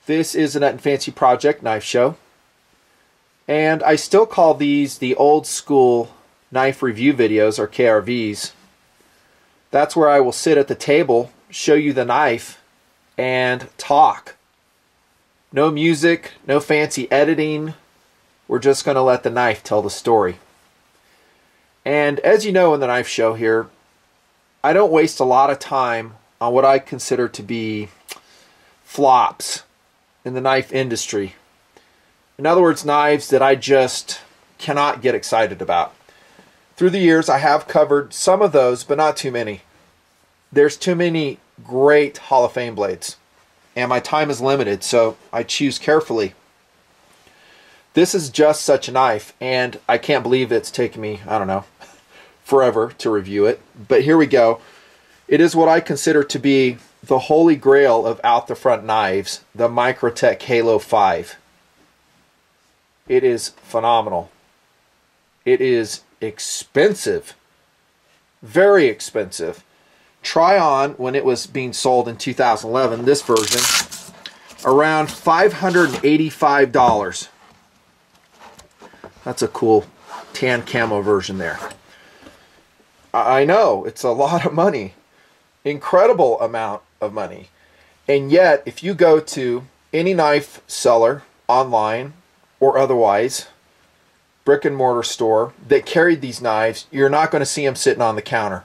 This is a Nutnfancy Project Knife Show, and I still call these the old school knife review videos, or KRVs. That's where I will sit at the table, show you the knife, and talk. No music, no fancy editing. We're just going to let the knife tell the story. And as you know in the knife show here, I don't waste a lot of time on what I consider to be flops in the knife industry. In other words, knives that I just cannot get excited about. Through the years, I have covered some of those, but not too many. There's too many great Hall of Fame blades, and my time is limited, so I choose carefully. This is just such a knife, and I can't believe it's taken me, I don't know, forever to review it. But here we go. It is what I consider to be the holy grail of out-the-front knives, the Microtech HALO V. It is phenomenal. It is expensive. Very expensive. Try on, when it was being sold in 2011, this version, around $585. That's a cool tan camo version there. I know, it's a lot of money. Incredible amount of money. And yet, if you go to any knife seller, online or otherwise, brick and mortar store that carried these knives, you're not going to see them sitting on the counter.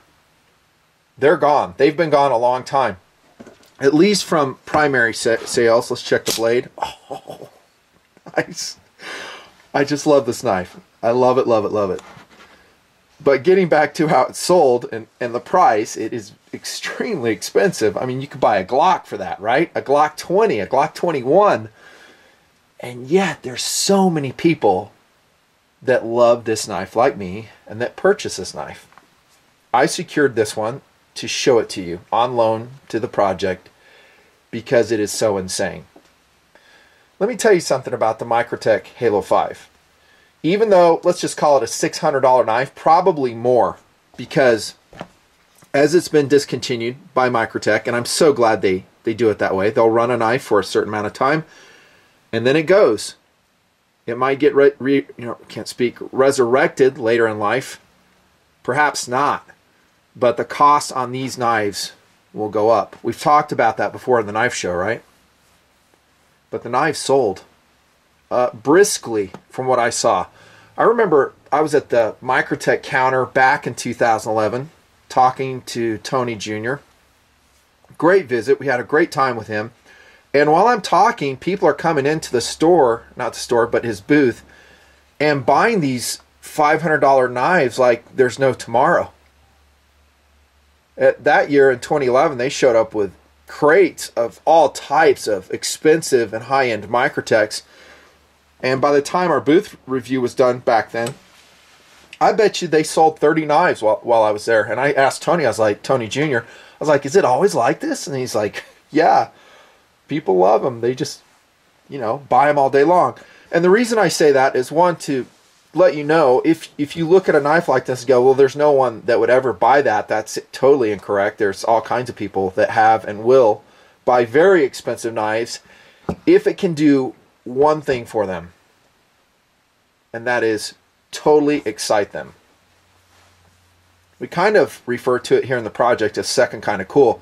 They're gone. They've been gone a long time. At least from primary sales. Let's check the blade. Oh, nice. I just love this knife. I love it, love it, love it. But getting back to how it's sold and the price, it is extremely expensive. I mean, you could buy a Glock for that, right? A Glock 20, a Glock 21. And yet, there's so many people that love this knife like me and that purchase this knife. I secured this one to show it to you on loan to the project because it is so insane. Let me tell you something about the Microtech HALO V. Even though, let's just call it a $600 knife, probably more, because as it's been discontinued by Microtech, and I'm so glad they do it that way. They'll run a knife for a certain amount of time, and then it goes. It might get resurrected later in life. Perhaps not. But the cost on these knives will go up. We've talked about that before in the knife show, right? But the knives sold briskly from what I saw. I remember I was at the Microtech counter back in 2011 talking to Tony Jr. Great visit. We had a great time with him. And while I'm talking, people are coming into the store, not the store, but his booth, and buying these $500 knives like there's no tomorrow. That year in 2011, they showed up with crates of all types of expensive and high-end Microtechs. And by the time our booth review was done back then, I bet you they sold 30 knives while I was there. And I asked Tony, I was like, Tony Jr., I was like, is it always like this? And he's like, yeah, people love them. They just, buy them all day long. And the reason I say that is, one, to let you know, if you look at a knife like this and go, well, there's no one that would ever buy that, that's totally incorrect. There's all kinds of people that have and will buy very expensive knives if it can do one thing for them, and that is totally excite them. We kind of refer to it here in the project as second kind of cool.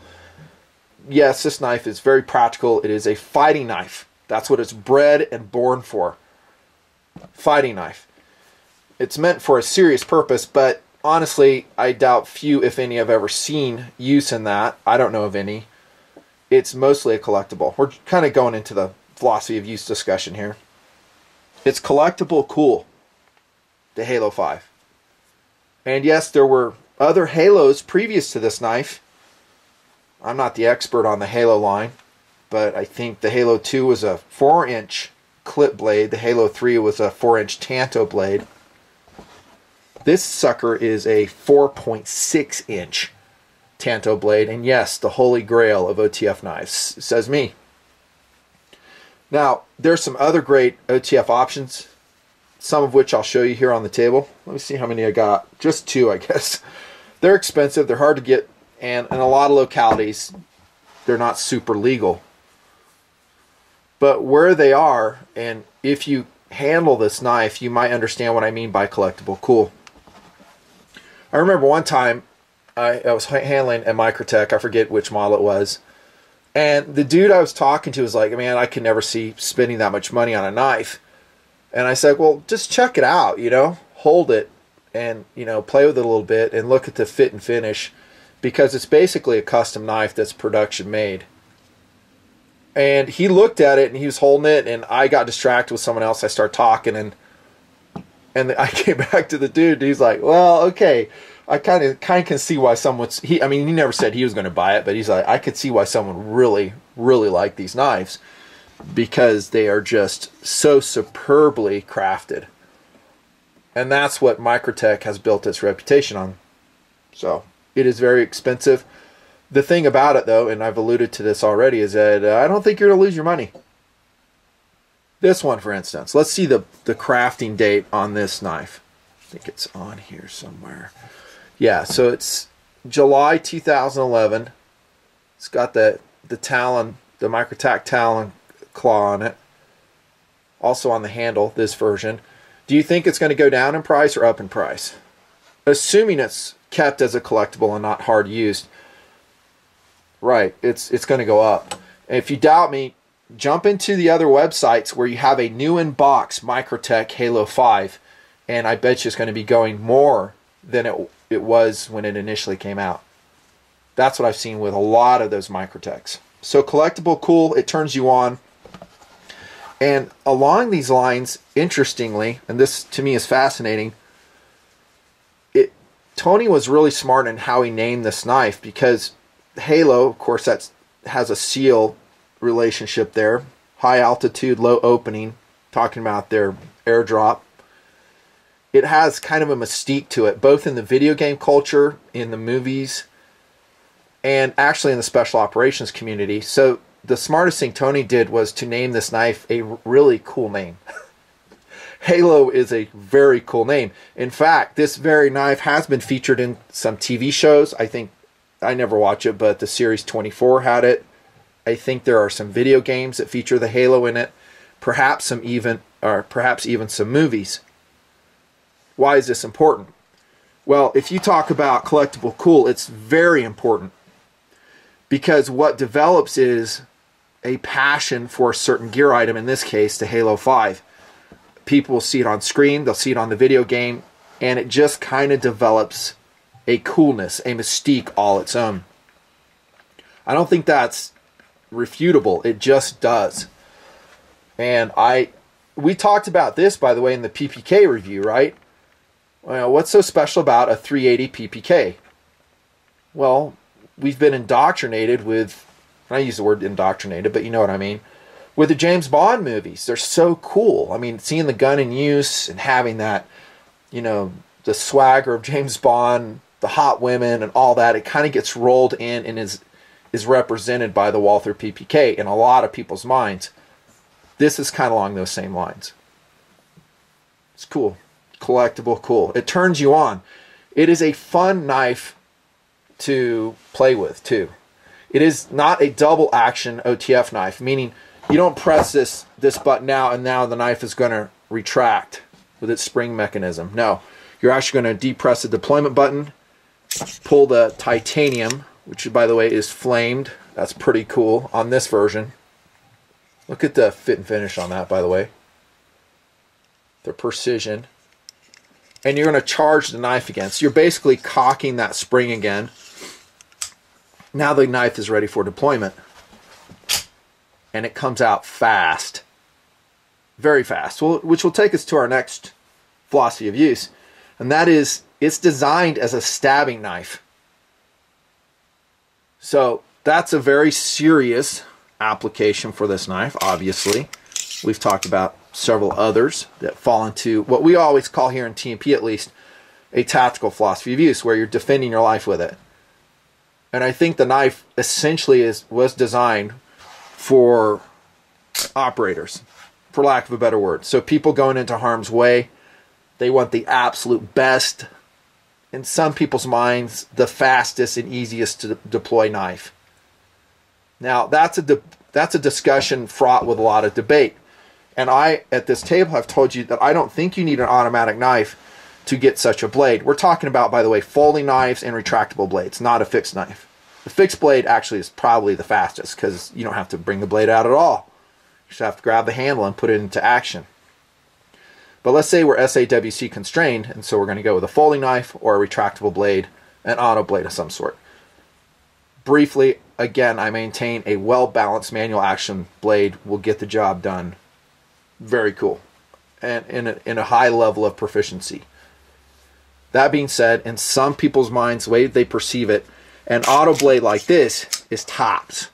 Yes, this knife is very practical. It is a fighting knife. That's what it's bred and born for. Fighting knife. It's meant for a serious purpose, but honestly, I doubt few, if any, have ever seen use in that. I don't know of any. It's mostly a collectible. We're kind of going into the philosophy of use discussion here. It's collectible cool, the HALO V. And yes, there were other Halos previous to this knife. I'm not the expert on the Halo line, but I think the HALO 2 was a 4-inch clip blade. The HALO 3 was a 4-inch Tanto blade. This sucker is a 4.6-inch Tanto blade, and yes, the holy grail of OTF knives, says me. Now, there's some other great OTF options, some of which I'll show you here on the table. Let me see how many I got. Just 2, I guess. They're expensive, they're hard to get, and in a lot of localities, they're not super legal. But where they are, and if you handle this knife, you might understand what I mean by collectible cool. I remember one time I was handling a Microtech, I forget which model it was, and the dude I was talking to was like, man, I could never see spending that much money on a knife. And I said, well, just check it out, you know, hold it and, you know, play with it a little bit and look at the fit and finish, because it's basically a custom knife that's production made. And he looked at it and he was holding it, and I got distracted with someone else. I started talking, and I came back to the dude. He's like, well, okay, I kind of can see why someone's, I mean, he never said he was going to buy it, but he's like, I could see why someone really liked these knives, because they are just so superbly crafted. And that's what Microtech has built its reputation on. So it is very expensive. The thing about it, though, and I've alluded to this already, is that I don't think you're going to lose your money. This one, for instance, let's see the crafting date on this knife. I think it's on here somewhere. Yeah, so it's July 2011. It's got the Talon, the Microtech Talon claw on it. Also on the handle, this version. Do you think it's going to go down in price or up in price? Assuming it's kept as a collectible and not hard used. Right, it's going to go up. And if you doubt me, jump into the other websites where you have a new in-box Microtech HALO V, and I bet you it's going to be going more than it was when it initially came out. That's what I've seen with a lot of those Microtechs. So collectible, cool, it turns you on. And along these lines, interestingly, and this to me is fascinating, Tony was really smart in how he named this knife, because Halo, of course, that has a seal relationship there. High altitude, low opening, talking about their airdrop. It has kind of a mystique to it, both in the video game culture, in the movies, and actually in the special operations community. So the smartest thing Tony did was to name this knife a really cool name. Halo is a very cool name. In fact, this very knife has been featured in some TV shows. I think, I never watch it, but the series 24 had it. I think there are some video games that feature the Halo in it. Perhaps even some movies. Why is this important? Well, if you talk about collectible cool, it's very important, because what develops is a passion for a certain gear item, in this case, the HALO V. People will see it on screen, they'll see it on the video game, and it just kind of develops a coolness, a mystique all its own. I don't think that's refutable. It just does. And we talked about this, by the way, in the PPK review, right? Well, what's so special about a 380 PPK? Well, we've been indoctrinated with, I use the word indoctrinated, but you know what I mean, with the James Bond movies. They're so cool. I mean, seeing the gun in use and having that, you know, the swagger of James Bond, the hot women and all that, it kind of gets rolled in and is represented by the Walther PPK in a lot of people's minds. This is kind of along those same lines. It's cool. Collectible, cool. It turns you on. It is a fun knife to play with, too. It is not a double action OTF knife, meaning you don't press this button now and now the knife is going to retract with its spring mechanism. No, you're actually going to depress the deployment button, pull the titanium, which by the way is flamed. That's pretty cool on this version. Look at the fit and finish on that, by the way. The precision. And you're going to charge the knife again. So you're basically cocking that spring again. Now the knife is ready for deployment. And it comes out fast. Very fast. Well, which will take us to our next philosophy of use. And that is, it's designed as a stabbing knife. So that's a very serious application for this knife, obviously. We've talked about several others that fall into what we always call here in TNP, at least, a tactical philosophy of use, where you're defending your life with it. And I think the knife essentially was designed for operators, for lack of a better word. So people going into harm's way, they want the absolute best, in some people's minds, the fastest and easiest to deploy knife. Now, that's that's a discussion fraught with a lot of debate. And I, at this table, have told you that I don't think you need an automatic knife to get such a blade. We're talking about, by the way, folding knives and retractable blades, not a fixed knife. The fixed blade actually is probably the fastest because you don't have to bring the blade out at all. You just have to grab the handle and put it into action. But let's say we're SAWC constrained, and so we're going to go with a folding knife or a retractable blade, an auto blade of some sort. Briefly, again, I maintain a well-balanced manual action blade will get the job done. Very cool. And in a high level of proficiency. That being said, in some people's minds, the way they perceive it, an auto blade like this is tops.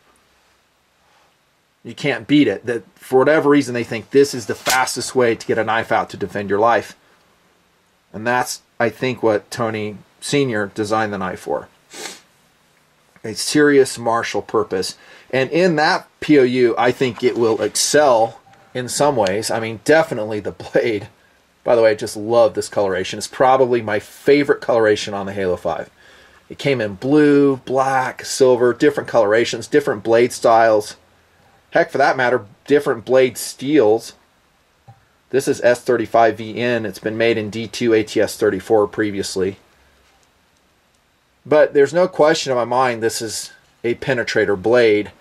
You can't beat it. That for whatever reason, they think this is the fastest way to get a knife out to defend your life. And that's, I think, what Tony Sr. designed the knife for. A serious martial purpose. And in that POU, I think it will excel in some ways. I mean, definitely the blade. By the way, I just love this coloration. It's probably my favorite coloration on the Halo 5. It came in blue, black, silver, different colorations, different blade styles. Heck, for that matter, different blade steels. This is S35VN. It's been made in D2 ATS 34 previously. But there's no question in my mind this is a penetrator blade.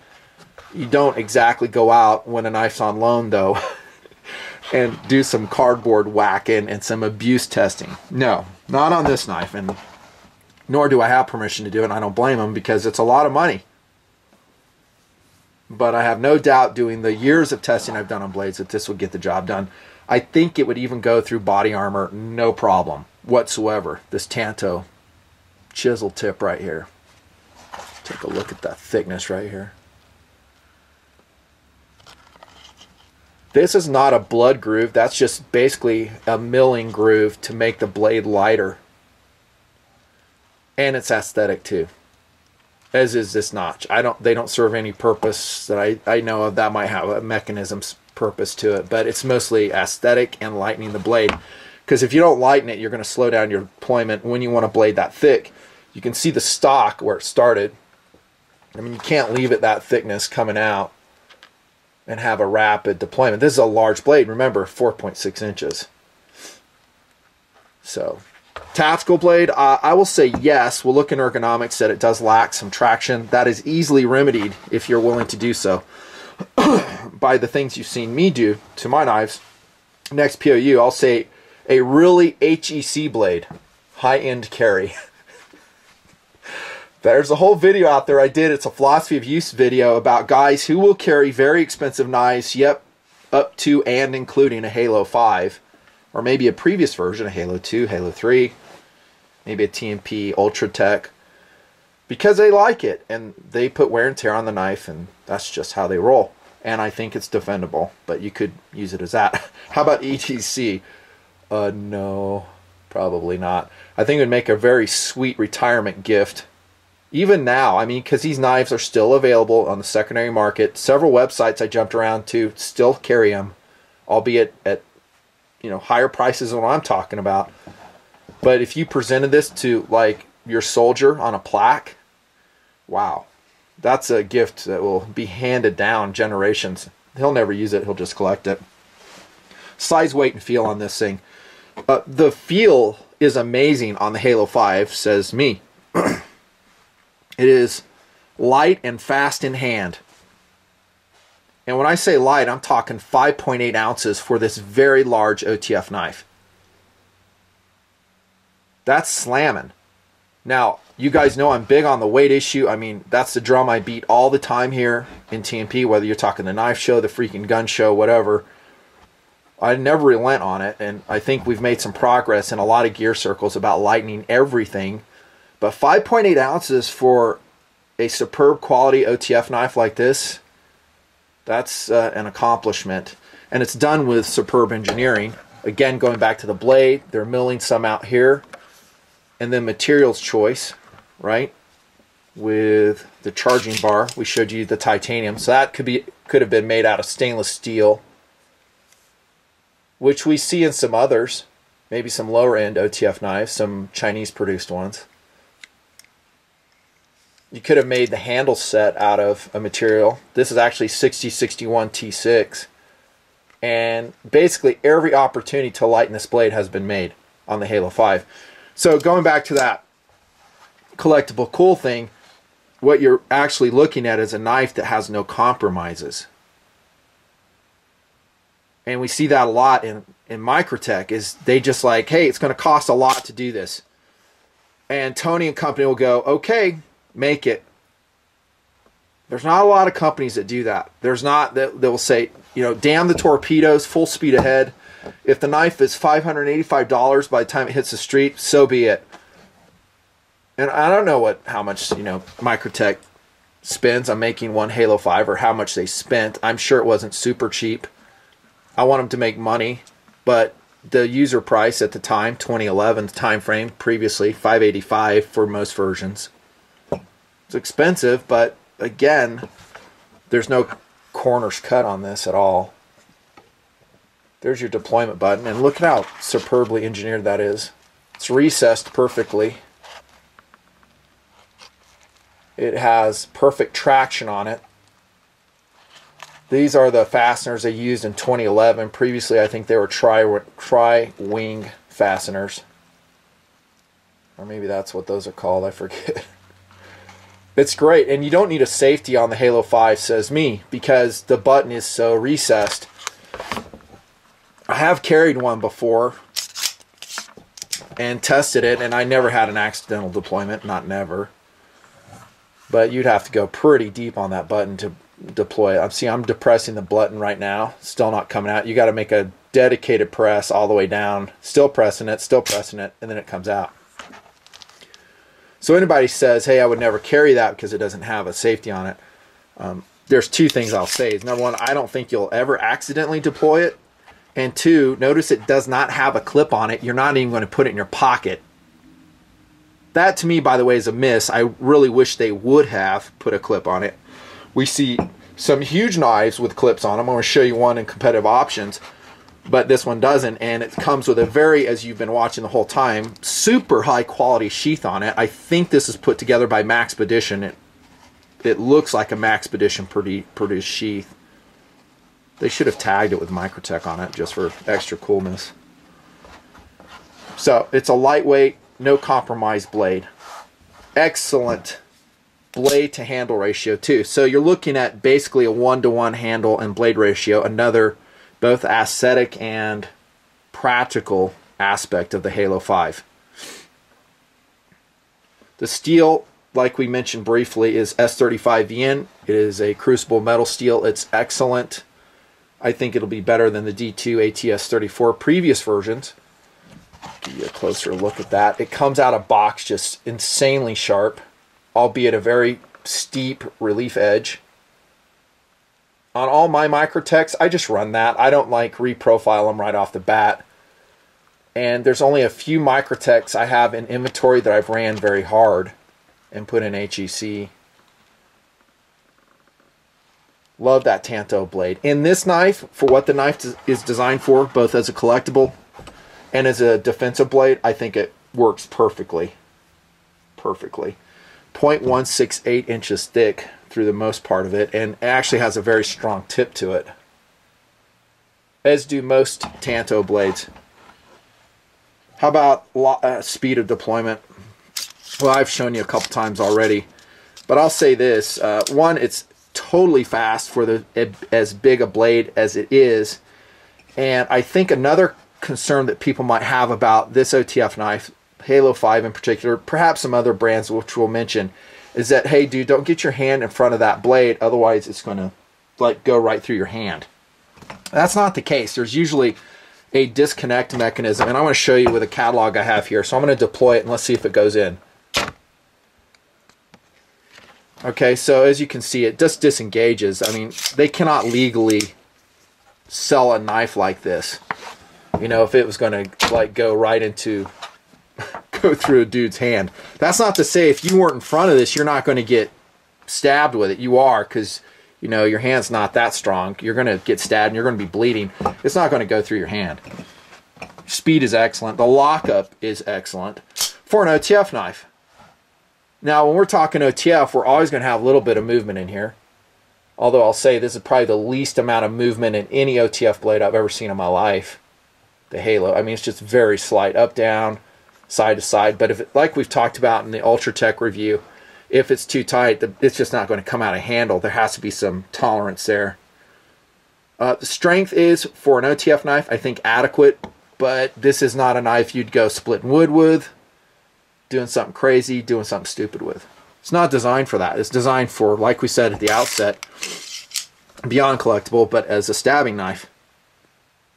You don't exactly go out when a knife's on loan, though, and do some cardboard whacking and some abuse testing. No, not on this knife, and nor do I have permission to do it, and I don't blame them because it's a lot of money. But I have no doubt, doing the years of testing I've done on blades, that this would get the job done. I think it would even go through body armor, no problem whatsoever. This Tanto Chisel Tip right here. Take a look at that thickness right here. This is not a blood groove. That's just basically a milling groove to make the blade lighter. And it's aesthetic too. As is this notch. They don't serve any purpose that I know of. That might have a mechanism's purpose to it, but it's mostly aesthetic and lightening the blade. Because if you don't lighten it, you're going to slow down your deployment when you want a blade that thick. You can see the stock where it started. I mean, you can't leave it that thickness coming out and have a rapid deployment. This is a large blade, remember, 4.6 inches. So, tactical blade, I will say yes. We'll look in ergonomics that it does lack some traction. That is easily remedied if you're willing to do so by the things you've seen me do to my knives. Next POU, I'll say a really HEC blade, high-end carry. There's a whole video out there I did. It's a philosophy of use video about guys who will carry very expensive knives, yep, up to and including a Halo 5, or maybe a previous version, a Halo 2, Halo 3, maybe a TNP Ultratech, because they like it, and they put wear and tear on the knife, and that's just how they roll. And I think it's defendable, but you could use it as that. How about ETC? No, probably not. I think it would make a very sweet retirement gift. Even now, I mean, because these knives are still available on the secondary market. Several websites I jumped around to still carry them, albeit at, you know, higher prices than what I'm talking about. But if you presented this to, like, your soldier on a plaque, wow, that's a gift that will be handed down generations. He'll never use it. He'll just collect it. Size, weight, and feel on this thing. The feel is amazing on the Halo 5, says me. It is light and fast in hand. And when I say light, I'm talking 5.8 ounces for this very large OTF knife. That's slamming. Now, you guys know I'm big on the weight issue. I mean, that's the drum I beat all the time here in TNP, whether you're talking the knife show, the freaking gun show, whatever. I never relent on it, and I think we've made some progress in a lot of gear circles about lightening everything. But 5.8 ounces for a superb quality OTF knife like this, that's an accomplishment. And it's done with superb engineering. Again, going back to the blade, they're milling some out here. And then materials choice, right? With the charging bar, we showed you the titanium. So that could have been made out of stainless steel, which we see in some others. Maybe some lower end OTF knives, some Chinese produced ones. You could have made the handle set out of a material. This is actually 6061 T6. And basically every opportunity to lighten this blade has been made on the HALO 5. So going back to that collectible cool thing, what you're actually looking at is a knife that has no compromises. And we see that a lot in Microtech, is they just like, hey, it's going to cost a lot to do this. And Tony and company will go, okay, make it. There's not a lot of companies that do that. There's not, that will say, you know, damn the torpedoes, full speed ahead. If the knife is $585 by the time it hits the street, so be it. And I don't know how much, you know, Microtech spends on making one HALO 5, or how much they spent. I'm sure it wasn't super cheap. I want them to make money, but the user price at the time, 2011 time frame, previously $585 for most versions. It's expensive, but again, there's no corners cut on this at all. There's your deployment button, and look at how superbly engineered that is. It's recessed perfectly. It has perfect traction on it. These are the fasteners they used in 2011. Previously, I think they were tri-wing fasteners. Or maybe that's what those are called, I forget. It's great, and you don't need a safety on the HALO 5, says me, because the button is so recessed. I have carried one before and tested it, and I never had an accidental deployment, not never. But you'd have to go pretty deep on that button to deploy it. See, I'm depressing the button right now, still not coming out. You got to make a dedicated press all the way down, still pressing it, and then it comes out. So anybody says, hey, I would never carry that because it doesn't have a safety on it, there's two things I'll say. Number one, I don't think you'll ever accidentally deploy it. And two, notice it does not have a clip on it. You're not even going to put it in your pocket. That to me, by the way, is a miss. I really wish they would have put a clip on it. We see some huge knives with clips on them. I'm going to show you one in competitive options, but this one doesn't, and it comes with a very, as you've been watching the whole time, super high quality sheath on it. I think this is put together by Maxpedition. It looks like a Maxpedition produced sheath. They should have tagged it with Microtech on it just for extra coolness. So it's a lightweight, no compromise blade. Excellent blade to handle ratio too. So you're looking at basically a 1-to-1 handle and blade ratio, another both aesthetic and practical aspect of the HALO 5. The steel, like we mentioned briefly, is S35VN. It is a crucible metal steel. It's excellent. I think it'll be better than the D2 ATS34 previous versions. Give you a closer look at that. It comes out of box just insanely sharp, albeit a very steep relief edge. On all my Microtechs, I just run that. I don't like reprofile them right off the bat. And there's only a few Microtechs I have in inventory that I've ran very hard and put in HEC. Love that Tanto blade. In this knife, for what the knife is designed for, both as a collectible and as a defensive blade, I think it works perfectly. Perfectly. 0.168 inches thick through the most part of it, and it actually has a very strong tip to it, as do most Tanto blades. How about speed of deployment? Well, I've shown you a couple times already, but I'll say this. One, it's totally fast for as big a blade as it is, and I think another concern that people might have about this OTF knife, HALO 5 in particular, perhaps some other brands which we'll mention, is that, hey dude, don't get your hand in front of that blade, otherwise it's going to like go right through your hand. That's not the case. There's usually a disconnect mechanism, and I want to show you with a catalog I have here. So I'm going to deploy it and let's see if it goes in. Okay, so as you can see, it just disengages. I mean, they cannot legally sell a knife like this. You know, if it was going to like go right into, go through a dude's hand. That's not to say if you weren't in front of this, you're not going to get stabbed with it. You are, because, you know, your hand's not that strong. You're going to get stabbed and you're going to be bleeding. It's not going to go through your hand. Speed is excellent. The lockup is excellent for an OTF knife. Now, when we're talking OTF, we're always going to have a little bit of movement in here. Although I'll say this is probably the least amount of movement in any OTF blade I've ever seen in my life. The Halo. I mean, it's just very slight, up, down, side to side. But if it, like we've talked about in the Ultratech review, if it's too tight, it's just not going to come out of handle. There has to be some tolerance there. The strength is, for an OTF knife, I think adequate, but this is not a knife you'd go splitting wood with, doing something crazy, doing something stupid with. It's not designed for that. It's designed for, like we said at the outset, beyond collectible, but as a stabbing knife.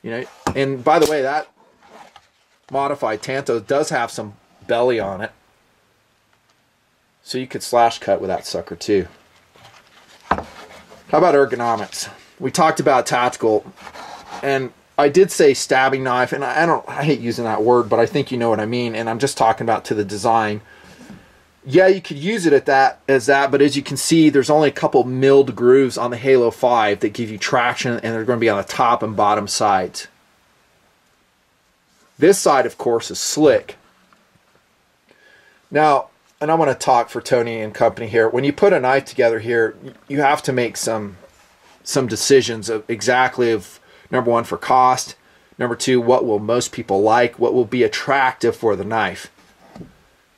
You know, and by the way, that modified Tanto does have some belly on it, so you could slash cut with that sucker too. How about ergonomics? We talked about tactical, and I did say stabbing knife, and I hate using that word, but I think you know what I mean, and I'm just talking about to the design. Yeah, you could use it as that, but as you can see, there's only a couple milled grooves on the Halo 5 that give you traction, and they're going to be on the top and bottom sides. This side, of course, is slick. Now, and I want to talk for Tony and company here. When you put a knife together here, you have to make some decisions of exactly of, number one, for cost, number two, what will most people like, what will be attractive for the knife.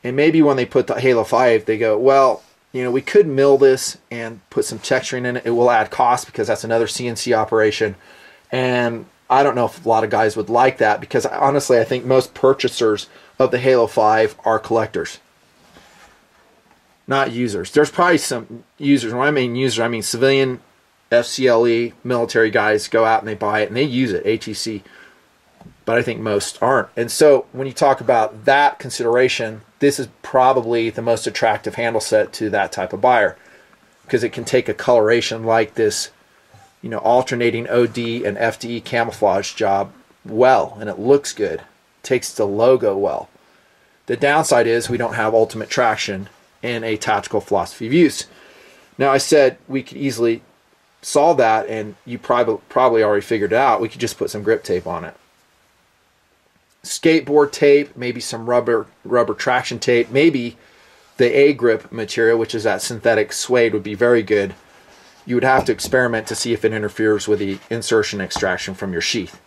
And maybe when they put the Halo 5, they go, well, you know, we could mill this and put some texturing in it. It will add cost because that's another CNC operation. And I don't know if a lot of guys would like that, because honestly, I think most purchasers of the Halo 5 are collectors, not users. There's probably some users. When I mean user, I mean civilian, FCLE, military guys go out and they buy it and they use it, ATC. But I think most aren't. And so when you talk about that consideration, this is probably the most attractive handle set to that type of buyer, because it can take a coloration like this, you know, alternating OD and FDE camouflage job well, and it looks good. It takes the logo well. The downside is we don't have ultimate traction in a tactical philosophy of use. Now, I said we could easily solve that, and you probably already figured it out. We could just put some grip tape on it. Skateboard tape, maybe some rubber traction tape, maybe the A-grip material, which is that synthetic suede, would be very good. You would have to experiment to see if it interferes with the insertion extraction from your sheath.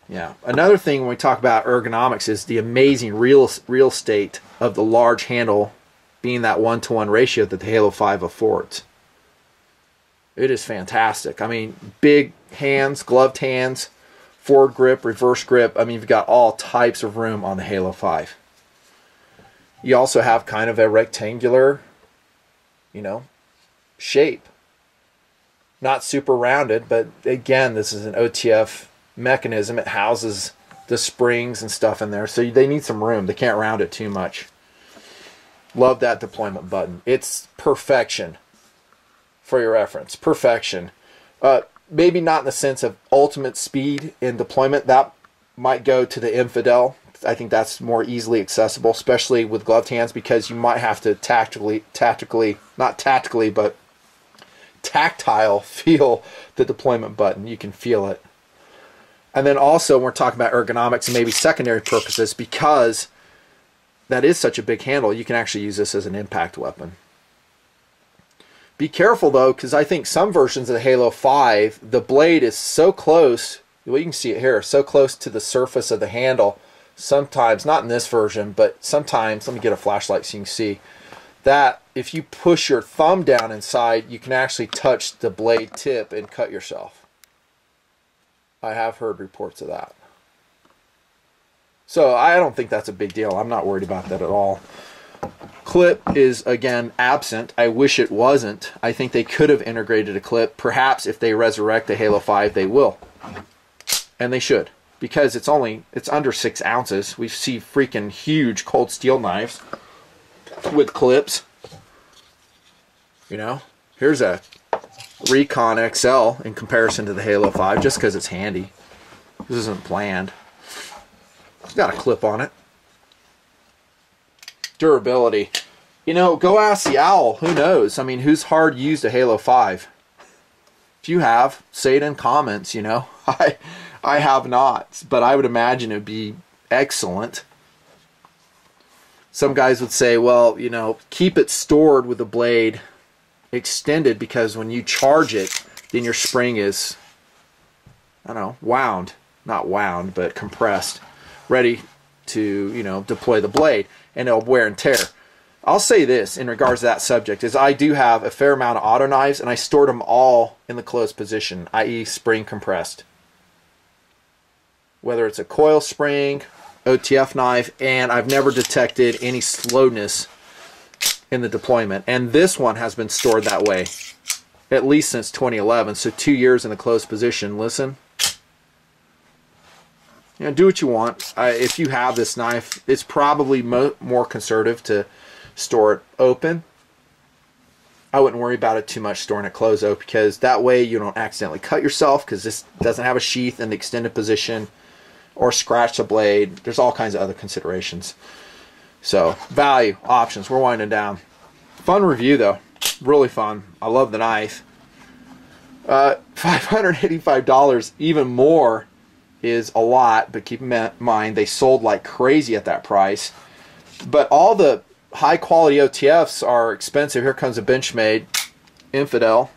Yeah. Another thing when we talk about ergonomics is the amazing real estate of the large handle being that 1-to-1 ratio that the Halo 5 affords. It is fantastic. I mean, big hands, gloved hands, forward grip, reverse grip. I mean, you've got all types of room on the Halo 5. You also have kind of a rectangular, you know, shape. Not super rounded, but again, this is an OTF mechanism. It houses the springs and stuff in there, so they need some room. They can't round it too much. Love that deployment button. It's perfection. For your reference, perfection. Maybe not in the sense of ultimate speed in deployment. That might go to the infidel. I think that's more easily accessible, especially with gloved hands, because you might have to not tactically, but tactile feel the deployment button. You can feel it. And then also, when we're talking about ergonomics and maybe secondary purposes, because that is such a big handle, you can actually use this as an impact weapon. Be careful though, because I think some versions of the Halo 5, the blade is so close, well, you can see it here, so close to the surface of the handle, sometimes, not in this version, but sometimes, let me get a flashlight so you can see, that if you push your thumb down inside, you can actually touch the blade tip and cut yourself. I have heard reports of that. So I don't think that's a big deal. I'm not worried about that at all. Clip is, again, absent. I wish it wasn't. I think they could have integrated a clip. Perhaps if they resurrect the Halo 5, they will. And they should. Because it's under 6 ounces. We see freaking huge cold steel knives with clips. You know, here's a Recon XL in comparison to the Halo 5, just because it's handy. This isn't planned. It's got a clip on it. Durability. You know, go ask the owl. Who knows? I mean, who's hard used a Halo 5? If you have, say it in comments, you know. I have not, but I would imagine it would be excellent. Some guys would say, well, you know, keep it stored with the blade extended, because when you charge it, then your spring is, I don't know, wound. Not wound, but compressed, ready to, you know, deploy the blade, and it'll wear and tear. I'll say this in regards to that subject, is I do have a fair amount of auto knives, and I stored them all in the closed position, i.e. spring compressed. Whether it's a coil spring, OTF knife, and I've never detected any slowness in the deployment. And this one has been stored that way at least since 2011, so 2 years in the closed position. Listen. You know, do what you want. If you have this knife, it's probably more conservative to store it open. I wouldn't worry about it too much storing it closed though, because that way you don't accidentally cut yourself, because this doesn't have a sheath in the extended position, or scratch the blade. There's all kinds of other considerations. So, value, options, we're winding down. Fun review though, really fun. I love the knife. $585, even more is a lot, but keep in mind they sold like crazy at that price. But all the high quality OTFs are expensive. Here comes a Benchmade Infidel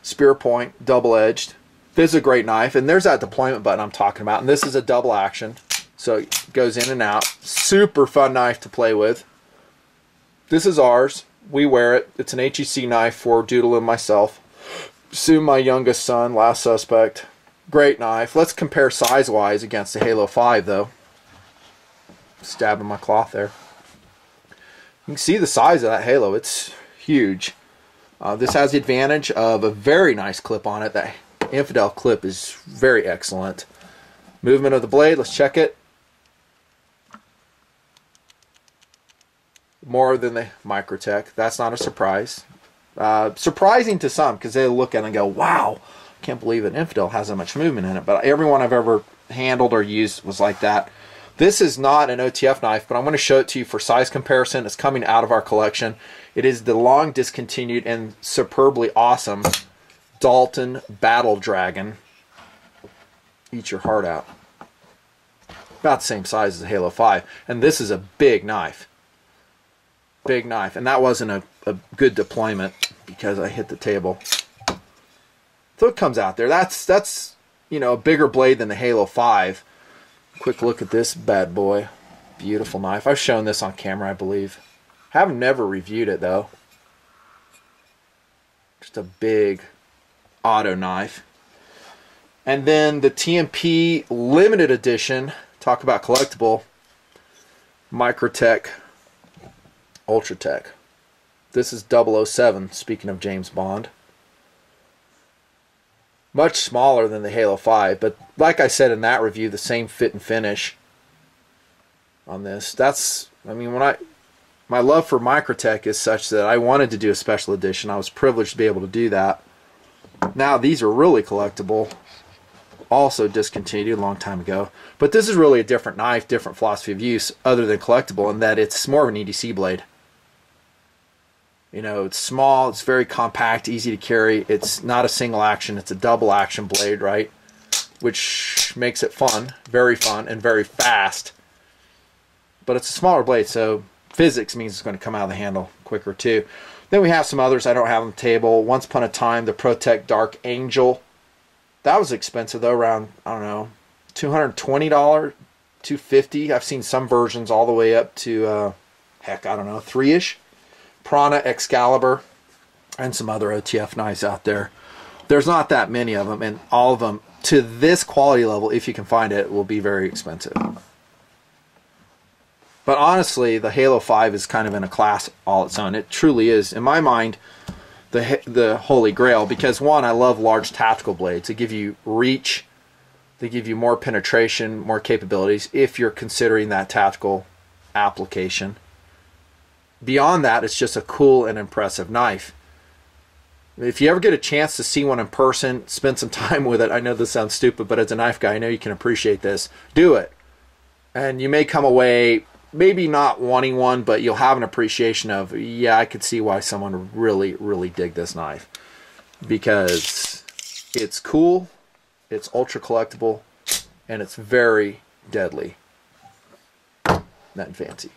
spear point, double edged. This is a great knife, and there's that deployment button I'm talking about, and this is a double action, so it goes in and out. Super fun knife to play with. This is ours. We wear it. It's an HEC knife for Doodle and myself. Soon my youngest son, last suspect. Great knife. Let's compare size-wise against the HALO V, though. Stabbing my cloth there. You can see the size of that Halo. It's huge. This has the advantage of a very nice clip on it. That Infidel clip is very excellent. Movement of the blade, let's check it. More than the Microtech. That's not a surprise. Surprising to some, because they look at it and go, wow, I can't believe an Infidel has that much movement in it. But everyone I've ever handled or used was like that. This is not an OTF knife, but I'm going to show it to you for size comparison. It's coming out of our collection. It is the long discontinued and superbly awesome Dalton Battle Dragon. Eat your heart out. About the same size as the HALO V. And this is a big knife. Big knife. And that wasn't a good deployment because I hit the table. So it comes out there. That's you know, a bigger blade than the HALO V. Quick look at this bad boy. Beautiful knife. I've shown this on camera, I believe. Have never reviewed it though. Just a big auto knife. And then the TNP limited edition, talk about collectible, Microtech Ultratech. This is 007, speaking of James Bond. Much smaller than the HALO V, but like I said in that review, the same fit and finish on this. That's, I mean, my love for Microtech is such that I wanted to do a special edition. I was privileged to be able to do that. Now these are really collectible. Also discontinued a long time ago. But this is really a different knife, different philosophy of use other than collectible, in that it's more of an EDC blade. You know, it's small, it's very compact, easy to carry. It's not a single action, it's a double action blade, right? Which makes it fun, very fun, and very fast. But it's a smaller blade, so physics means it's going to come out of the handle quicker too. Then we have some others I don't have on the table. Once upon a time, the Protec Dark Angel. That was expensive though, around, I don't know, $220, $250. I've seen some versions all the way up to, heck, I don't know, $3-ish. Prana, Excalibur, and some other OTF knives out there. There's not that many of them, and all of them to this quality level, if you can find it, will be very expensive. But honestly, the HALO V is kind of in a class all its own. It truly is, in my mind, the holy grail, because one, I love large tactical blades. They give you reach, they give you more penetration, more capabilities if you're considering that tactical application. Beyond that, it's just a cool and impressive knife. If you ever get a chance to see one in person, spend some time with it. I know this sounds stupid, but as a knife guy, I know you can appreciate this. Do it. And you may come away maybe not wanting one, but you'll have an appreciation of, yeah, I could see why someone would really, really dig this knife. Because it's cool, it's ultra collectible, and it's very deadly. Nutnfancy.